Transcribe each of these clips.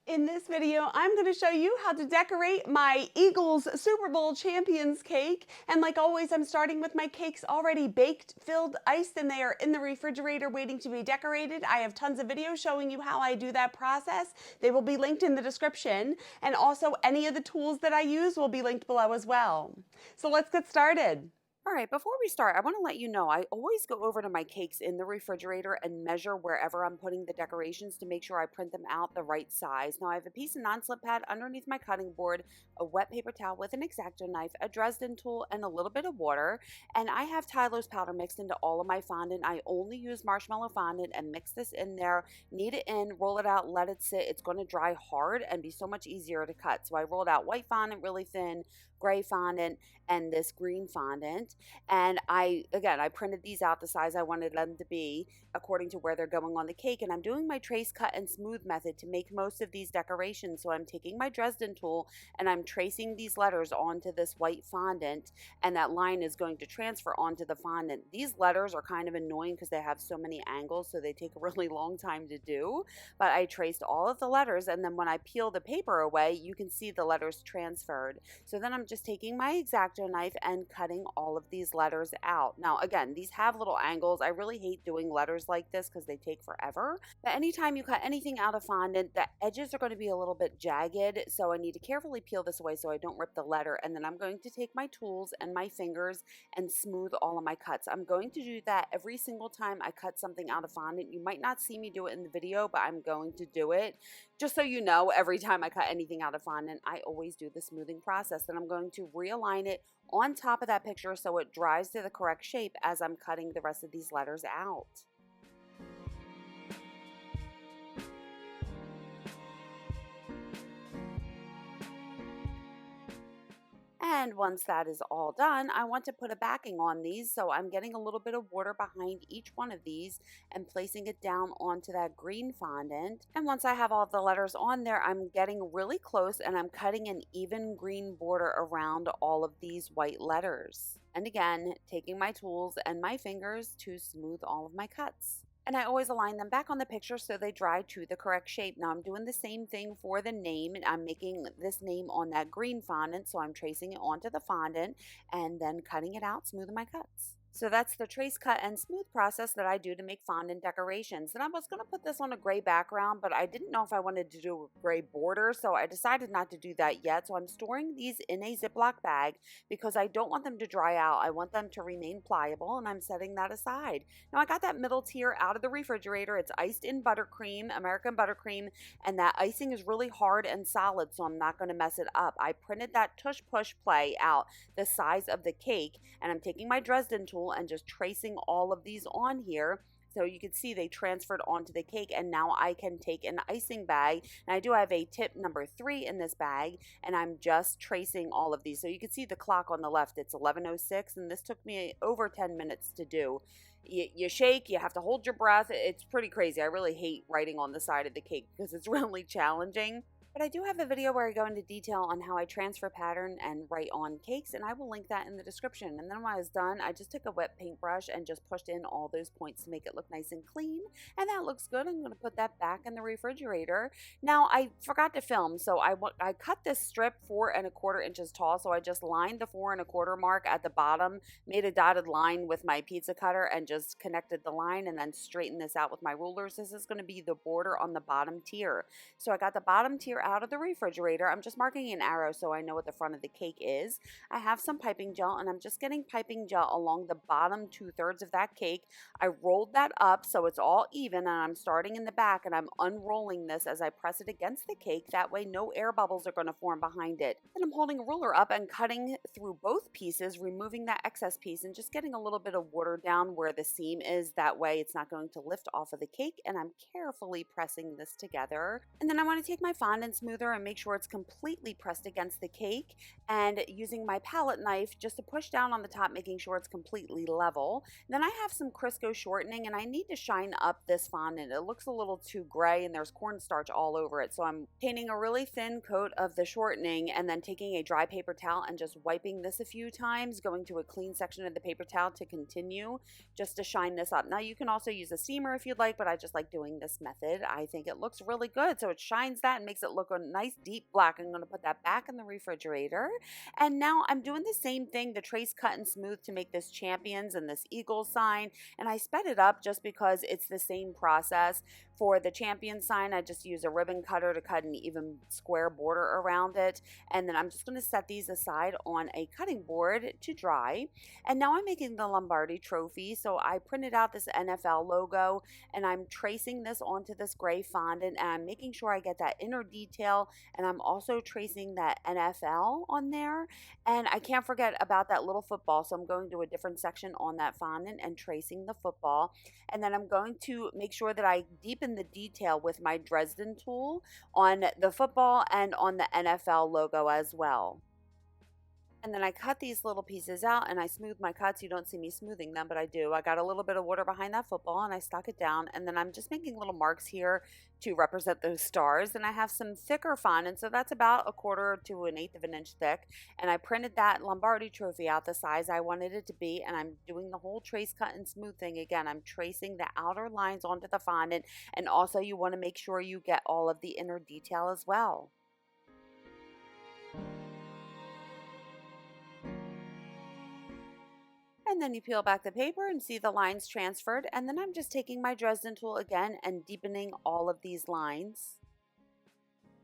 In this video, I'm going to show you how to decorate my Eagles Super Bowl champions cake. And like always, I'm starting with my cakes already baked, filled, iced, and they are in the refrigerator waiting to be decorated. I have tons of videos showing you how I do that process. They will be linked in the description. And also any of the tools that I use will be linked below as well. So let's get started. All right, before we start, I want to let you know I always go over to my cakes in the refrigerator and measure wherever I'm putting the decorations to make sure I print them out the right size. Now, I have a piece of non-slip pad underneath my cutting board, a wet paper towel with an X-Acto knife, a Dresden tool, and a little bit of water. And I have Tyler's powder mixed into all of my fondant. I only use marshmallow fondant and mix this in there, knead it in, roll it out, let it sit. It's going to dry hard and be so much easier to cut. So I rolled out white fondant really thin, gray fondant, and this green fondant. And I printed these out the size I wanted them to be according to where they're going on the cake. And I'm doing my trace, cut, and smooth method to make most of these decorations. So I'm taking my Dresden tool and I'm tracing these letters onto this white fondant, and that line is going to transfer onto the fondant. These letters are kind of annoying because they have so many angles, so they take a really long time to do. But I traced all of the letters, and then when I peel the paper away, you can see the letters transferred. So then I'm just taking my X-Acto knife and cutting all of these letters out. Now, again, these have little angles. I really hate doing letters like this because they take forever. But anytime you cut anything out of fondant, the edges are going to be a little bit jagged. So I need to carefully peel this away so I don't rip the letter. And then I'm going to take my tools and my fingers and smooth all of my cuts. I'm going to do that every single time I cut something out of fondant. You might not see me do it in the video, but I'm going to do it. Just so you know, every time I cut anything out of fondant, I always do the smoothing process. Then I'm going to realign it on top of that picture so it dries to the correct shape as I'm cutting the rest of these letters out. And once that is all done, I want to put a backing on these. So I'm getting a little bit of water behind each one of these and placing it down onto that green fondant. And once I have all the letters on there, I'm getting really close and I'm cutting an even green border around all of these white letters. And again, taking my tools and my fingers to smooth all of my cuts. And I always align them back on the picture so they dry to the correct shape. Now I'm doing the same thing for the name. I'm making this name on that green fondant, so I'm tracing it onto the fondant and then cutting it out, smoothing my cuts. So that's the trace, cut, and smooth process that I do to make fondant decorations. And I was going to put this on a gray background, but I didn't know if I wanted to do a gray border, so I decided not to do that yet. So I'm storing these in a Ziploc bag because I don't want them to dry out. I want them to remain pliable, and I'm setting that aside. Now I got that middle tier out of the refrigerator. It's iced in buttercream, American buttercream, and that icing is really hard and solid, so I'm not going to mess it up. I printed that tush push play out the size of the cake, and I'm taking my Dresden tool and just tracing all of these on here. So you can see they transferred onto the cake, and now I can take an icing bag, and I do have a tip number 3 in this bag, and I'm just tracing all of these. So you can see the clock on the left, it's 11:06, and this took me over 10 minutes to do. You shake, you have to hold your breath. It's pretty crazy. I really hate writing on the side of the cake because it's really challenging. But I do have a video where I go into detail on how I transfer pattern and write on cakes, and I will link that in the description. And then when I was done, I just took a wet paintbrush and just pushed in all those points to make it look nice and clean. And that looks good. I'm going to put that back in the refrigerator. Now, I forgot to film, so I cut this strip 4¼ inches tall, so I just lined the 4¼ mark at the bottom, made a dotted line with my pizza cutter, and just connected the line, and then straightened this out with my rulers. This is going to be the border on the bottom tier. So I got the bottom tier out of the refrigerator. I'm just marking an arrow so I know what the front of the cake is. I have some piping gel, and I'm just getting piping gel along the bottom 2/3 of that cake. I rolled that up so it's all even, and I'm starting in the back, and I'm unrolling this as I press it against the cake. That way no air bubbles are going to form behind it. Then I'm holding a ruler up and cutting through both pieces, removing that excess piece and just getting a little bit of water down where the seam is. That way it's not going to lift off of the cake, and I'm carefully pressing this together. And then I want to take my fondant fondant smoother and make sure it's completely pressed against the cake, and using my palette knife just to push down on the top, making sure it's completely level. Then I have some Crisco shortening, and I need to shine up this fondant. It looks a little too gray and there's cornstarch all over it. So I'm obtaining a really thin coat of the shortening and then taking a dry paper towel and just wiping this a few times, going to a clean section of the paper towel to continue just to shine this up. Now you can also use a steamer if you'd like, but I just like doing this method. I think it looks really good. So it shines that and makes it look a nice deep black. I'm going to put that back in the refrigerator. And now I'm doing the same thing, the trace, cut, and smooth to make this champions and this eagle sign. And I sped it up just because it's the same process. For the champion sign, I just use a ribbon cutter to cut an even square border around it. And then I'm just going to set these aside on a cutting board to dry. And now I'm making the Lombardi Trophy. So I printed out this NFL logo and I'm tracing this onto this gray fondant, and I'm making sure I get that inner detail, and I'm also tracing that NFL on there. And I can't forget about that little football, so I'm going to a different section on that fondant and tracing the football. And then I'm going to make sure that I deepen the detail with my Dresden tool on the football and on the NFL logo as well. And then I cut these little pieces out and I smooth my cuts. You don't see me smoothing them, but I do. I got a little bit of water behind that football and I stuck it down. And then I'm just making little marks here to represent those stars. And I have some thicker fondant, so that's about 1/4 to 1/8 of an inch thick. And I printed that Lombardi Trophy out the size I wanted it to be. And I'm doing the whole trace, cut, and smooth thing again. I'm tracing the outer lines onto the fondant. And also you want to make sure you get all of the inner detail as well. And then you peel back the paper and see the lines transferred. And then I'm just taking my Dresden tool again and deepening all of these lines.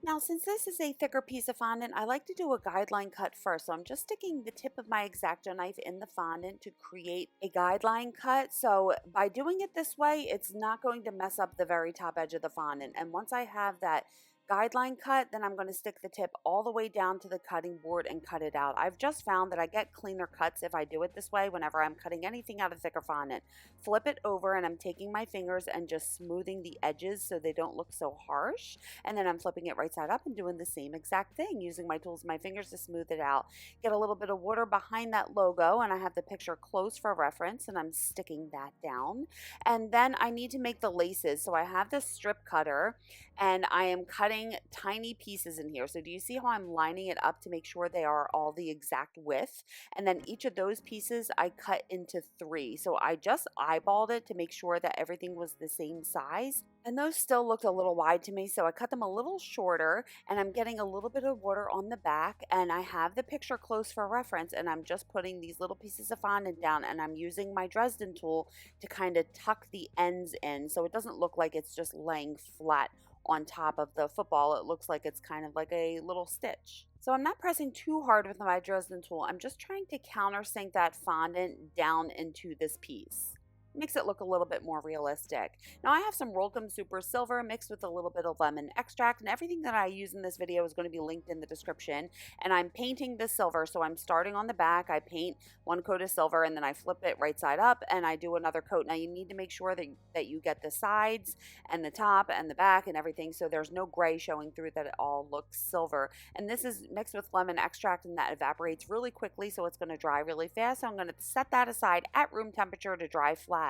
Now, since this is a thicker piece of fondant, I like to do a guideline cut first. So I'm just sticking the tip of my X-Acto knife in the fondant to create a guideline cut. So by doing it this way, it's not going to mess up the very top edge of the fondant. And once I have that guideline cut, then I'm going to stick the tip all the way down to the cutting board and cut it out. I've just found that I get cleaner cuts if I do it this way whenever I'm cutting anything out of thicker fondant. Flip it over and I'm taking my fingers and just smoothing the edges so they don't look so harsh. And then I'm flipping it right side up and doing the same exact thing, using my tools and my fingers to smooth it out. Get a little bit of water behind that logo, and I have the picture close for reference, and I'm sticking that down. And then I need to make the laces. So I have this strip cutter and I am cutting tiny pieces in here. So do you see how I'm lining it up to make sure they are all the exact width? And then each of those pieces I cut into 3. So I just eyeballed it to make sure that everything was the same size. And those still looked a little wide to me, so I cut them a little shorter, and I'm getting a little bit of water on the back, and I have the picture close for reference, and I'm just putting these little pieces of fondant down, and I'm using my Dresden tool to kind of tuck the ends in so it doesn't look like it's just laying flat on top of the football. It looks like it's kind of like a little stitch. So I'm not pressing too hard with my Dresden tool. I'm just trying to countersink that fondant down into this piece. Makes it look a little bit more realistic. Now I have some Rolcom Super Silver mixed with a little bit of lemon extract, and everything that I use in this video is going to be linked in the description. And I'm painting the silver, so I'm starting on the back. I paint one coat of silver and then I flip it right side up and I do another coat. Now you need to make sure that you get the sides and the top and the back and everything so there's no gray showing through, that it all looks silver. And this is mixed with lemon extract and that evaporates really quickly, so it's going to dry really fast. So I'm going to set that aside at room temperature to dry flat.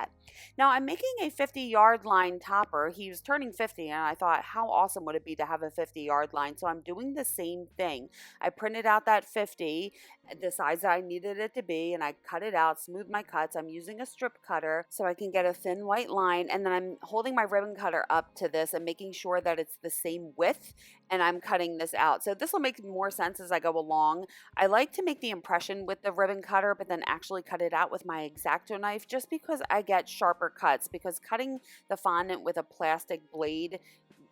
Now I'm making a 50-yard line topper. He was turning 50 and I thought, how awesome would it be to have a 50-yard line? So I'm doing the same thing. I printed out that 50, the size that I needed it to be, and I cut it out, smooth my cuts. I'm using a strip cutter so I can get a thin white line, and then I'm holding my ribbon cutter up to this and making sure that it's the same width, and I'm cutting this out. So this will make more sense as I go along. I like to make the impression with the ribbon cutter, but then actually cut it out with my X-Acto knife, just because I get sharper cuts, because cutting the fondant with a plastic blade,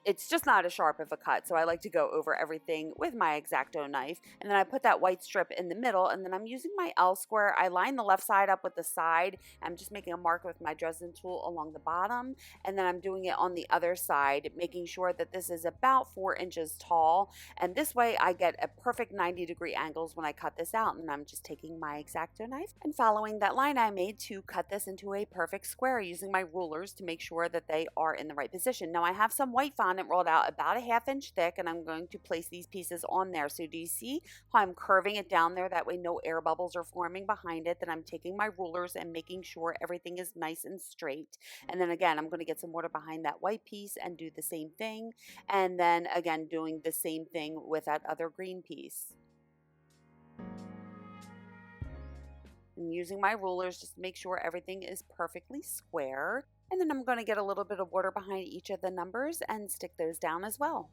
it's just not as sharp of a cut. So I like to go over everything with my X-Acto knife. And then I put that white strip in the middle, and then I'm using my L square. I line the left side up with the side. I'm just making a mark with my Dresden tool along the bottom. And then I'm doing it on the other side, making sure that this is about 4 inches tall. And this way I get a perfect 90-degree angles when I cut this out. And I'm just taking my X-Acto knife and following that line I made to cut this into a perfect square, using my rulers to make sure that they are in the right position. Now I have some white fondant fondant rolled out about a 1/2 inch thick, and I'm going to place these pieces on there. So do you see how I'm curving it down there? That way no air bubbles are forming behind it. Then I'm taking my rulers and making sure everything is nice and straight. And then again, I'm going to get some water behind that white piece and do the same thing. And then again, doing the same thing with that other green piece. I'm using my rulers just to make sure everything is perfectly square. And then I'm going to get a little bit of water behind each of the numbers and stick those down as well.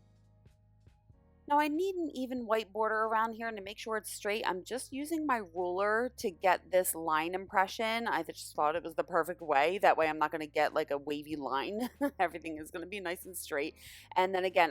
Now I need an even white border around here, and to make sure it's straight, I'm just using my ruler to get this line impression. I just thought it was the perfect way. That way I'm not going to get like a wavy line. Everything is going to be nice and straight. And then again,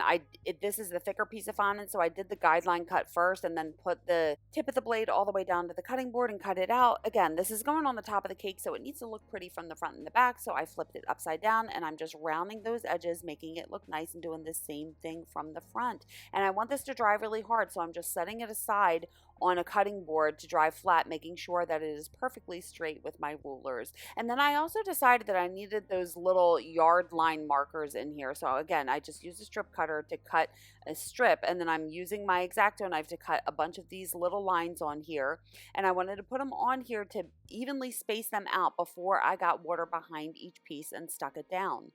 this is the thicker piece of fondant, so I did the guideline cut first and then put the tip of the blade all the way down to the cutting board and cut it out. Again, this is going on the top of the cake, so it needs to look pretty from the front and the back, so I flipped it upside down and I'm just rounding those edges, making it look nice and doing the same thing from the front. And I want this to dry really hard, so I'm just setting it aside on a cutting board to dry flat, making sure that it is perfectly straight with my rulers. And then I also decided that I needed those little yard line markers in here. So again, I just used a strip cutter to cut a strip, and then I'm using my X-Acto knife to cut a bunch of these little lines on here. And I wanted to put them on here to evenly space them out before I got water behind each piece and stuck it down.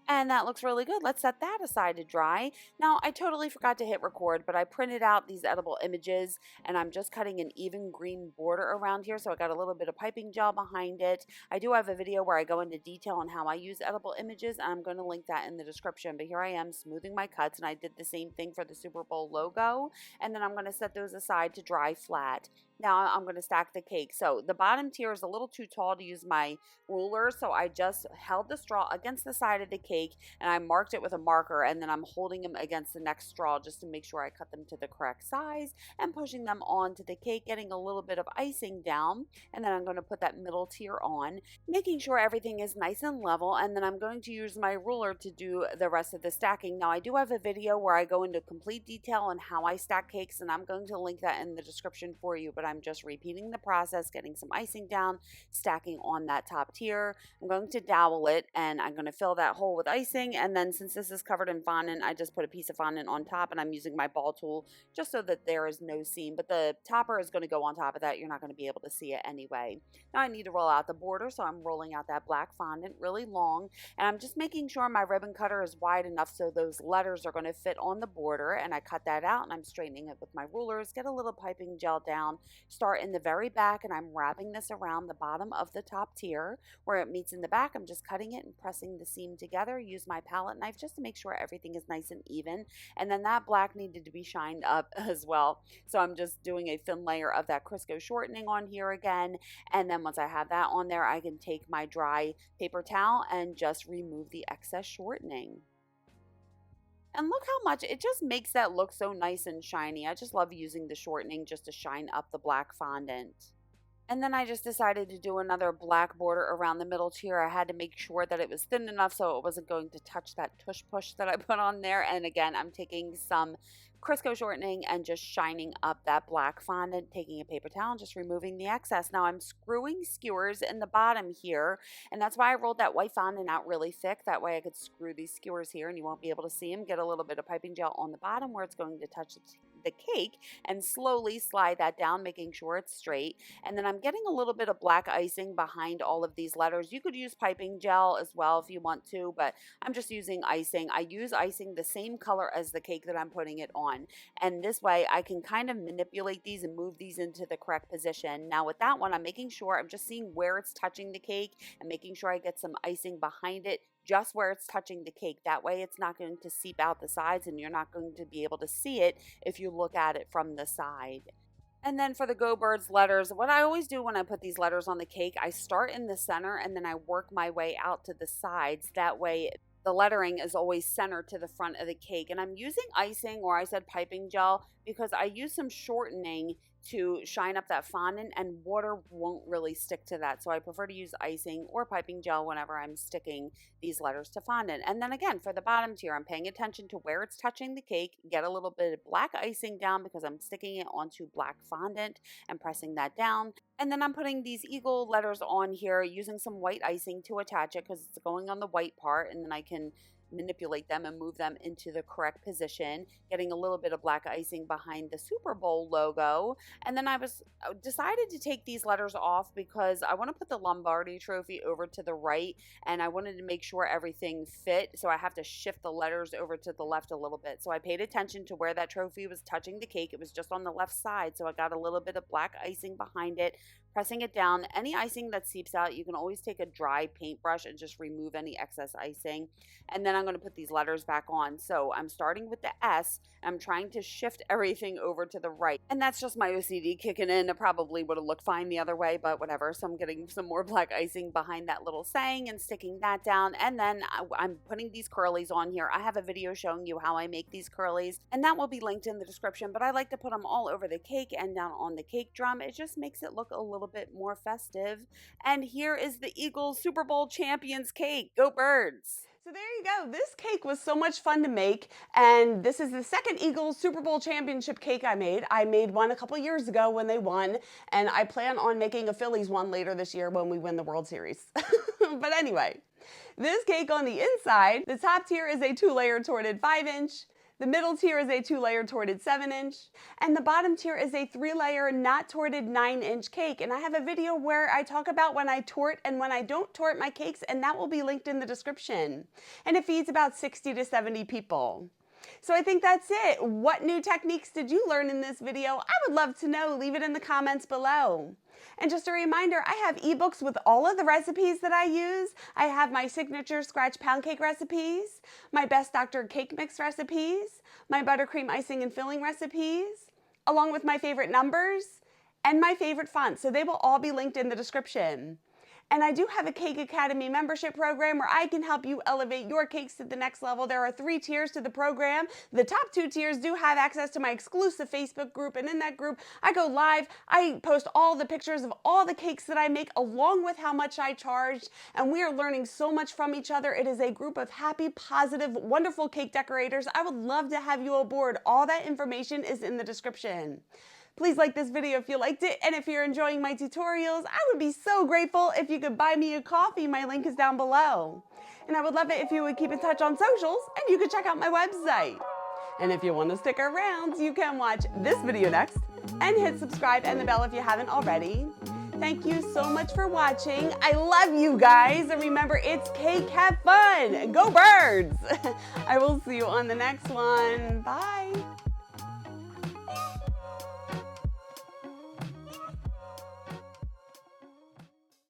And that looks really good. Let's set that aside to dry. Now, I totally forgot to hit record, but I printed out these edible images, and I'm just cutting an even green border around here, so I got a little bit of piping gel behind it. I do have a video where I go into detail on how I use edible images, and I'm going to link that in the description. But here I am smoothing my cuts, and I did the same thing for the Super Bowl logo, and then I'm going to set those aside to dry flat. Now I'm going to stack the cake. So the bottom tier is a little too tall to use my ruler, so I just held the straw against the side of the cake and I marked it with a marker, and then I'm holding them against the next straw just to make sure I cut them to the correct size and pushing them onto the cake, getting a little bit of icing down, and then I'm going to put that middle tier on, making sure everything is nice and level, and then I'm going to use my ruler to do the rest of the stacking. Now I do have a video where I go into complete detail on how I stack cakes, and I'm going to link that in the description for you, but I'm just repeating the process, getting some icing down, stacking on that top tier. I'm going to dowel it, and I'm going to fill that hole with icing, and then since this is covered in fondant, I just put a piece of fondant on top, and I'm using my ball tool just so that there is no seam, but the topper is going to go on top of that. You're not going to be able to see it anyway. Now I need to roll out the border, so I'm rolling out that black fondant really long, and I'm just making sure my ribbon cutter is wide enough so those letters are going to fit on the border, and I cut that out, and I'm straightening it with my rulers, get a little piping gel down, start in the very back, and I'm wrapping this around the bottom of the top tier where it meets in the back. I'm just cutting it and pressing the seam together. Use my palette knife just to make sure everything is nice and even, and then that black needed to be shined up as well, so I'm just doing a thin layer of that Crisco shortening on here again, and then once I have that on there, I can take my dry paper towel and just remove the excess shortening. And look how much it just makes that look so nice and shiny. I just love using the shortening just to shine up the black fondant. And then I just decided to do another black border around the middle tier. I had to make sure that it was thin enough so it wasn't going to touch that tush push that I put on there. And again, I'm taking some Crisco shortening and just shining up that black fondant, taking a paper towel and just removing the excess. Now I'm screwing skewers in the bottom here, and that's why I rolled that white fondant out really thick. That way I could screw these skewers here and you won't be able to see them. Get a little bit of piping gel on the bottom where it's going to touch the cake and slowly slide that down, making sure it's straight. And then I'm getting a little bit of black icing behind all of these letters. You could use piping gel as well if you want to, but I'm just using icing. I use icing the same color as the cake that I'm putting it on. And this way I can kind of manipulate these and move these into the correct position. Now with that one, I'm making sure I'm just seeing where it's touching the cake and making sure I get some icing behind it just where it's touching the cake. That way it's not going to seep out the sides and you're not going to be able to see it if you look at it from the side. And then for the Go Birds letters, what I always do when I put these letters on the cake, I start in the center and then I work my way out to the sides. That way the lettering is always centered to the front of the cake. And I'm using icing, or I said piping gel, because I use some shortening to shine up that fondant, and water won't really stick to that. So I prefer to use icing or piping gel whenever I'm sticking these letters to fondant. And then again, for the bottom tier, I'm paying attention to where it's touching the cake, get a little bit of black icing down because I'm sticking it onto black fondant and pressing that down. And then I'm putting these eagle letters on here using some white icing to attach it because it's going on the white part, and then I can manipulate them and move them into the correct position, getting a little bit of black icing behind the Super Bowl logo. And then I decided to take these letters off because I want to put the Lombardi Trophy over to the right, and I wanted to make sure everything fit, so I have to shift the letters over to the left a little bit. So I paid attention to where that trophy was touching the cake. It was just on the left side, so I got a little bit of black icing behind it, pressing it down. Any icing that seeps out, you can always take a dry paintbrush and just remove any excess icing. And then I'm going to put these letters back on. So I'm starting with the S. I'm trying to shift everything over to the right. And that's just my OCD kicking in. It probably would have looked fine the other way, but whatever. So I'm getting some more black icing behind that little saying and sticking that down. And then I'm putting these curlies on here. I have a video showing you how I make these curlies, and that will be linked in the description. But I like to put them all over the cake and down on the cake drum. It just makes it look a little bit more festive. And here is the Eagles Super Bowl champions cake. Go Birds! So there you go. This cake was so much fun to make, and this is the second Eagles Super Bowl championship cake I made. I made one a couple years ago when they won, and I plan on making a Phillies one later this year when we win the World Series. But anyway, this cake on the inside, the top tier is a 2-layer torted 5-inch, the middle tier is a 2-layer torted 7-inch, and the bottom tier is a 3-layer not torted 9-inch cake. And I have a video where I talk about when I tort and when I don't tort my cakes, and that will be linked in the description. And it feeds about 60 to 70 people. So I think that's it. What new techniques did you learn in this video? I would love to know. Leave it in the comments below. And just a reminder, I have ebooks with all of the recipes that I use. I have my signature scratch pound cake recipes, my best Dr. Cake mix recipes, my buttercream icing and filling recipes, along with my favorite numbers and my favorite fonts. So they will all be linked in the description. And I do have a Cake Academy membership program where I can help you elevate your cakes to the next level. There are 3 tiers to the program. The top 2 tiers do have access to my exclusive Facebook group, and in that group, I go live. I post all the pictures of all the cakes that I make along with how much I charge, and we are learning so much from each other. It is a group of happy, positive, wonderful cake decorators. I would love to have you aboard. All that information is in the description. Please like this video if you liked it, and if you're enjoying my tutorials, I would be so grateful if you could buy me a coffee. My link is down below. And I would love it if you would keep in touch on socials, and you could check out my website. And if you want to stick around, you can watch this video next, and hit subscribe and the bell if you haven't already. Thank you so much for watching. I love you guys, and remember, it's cake, have fun, go Birds! I will see you on the next one. Bye!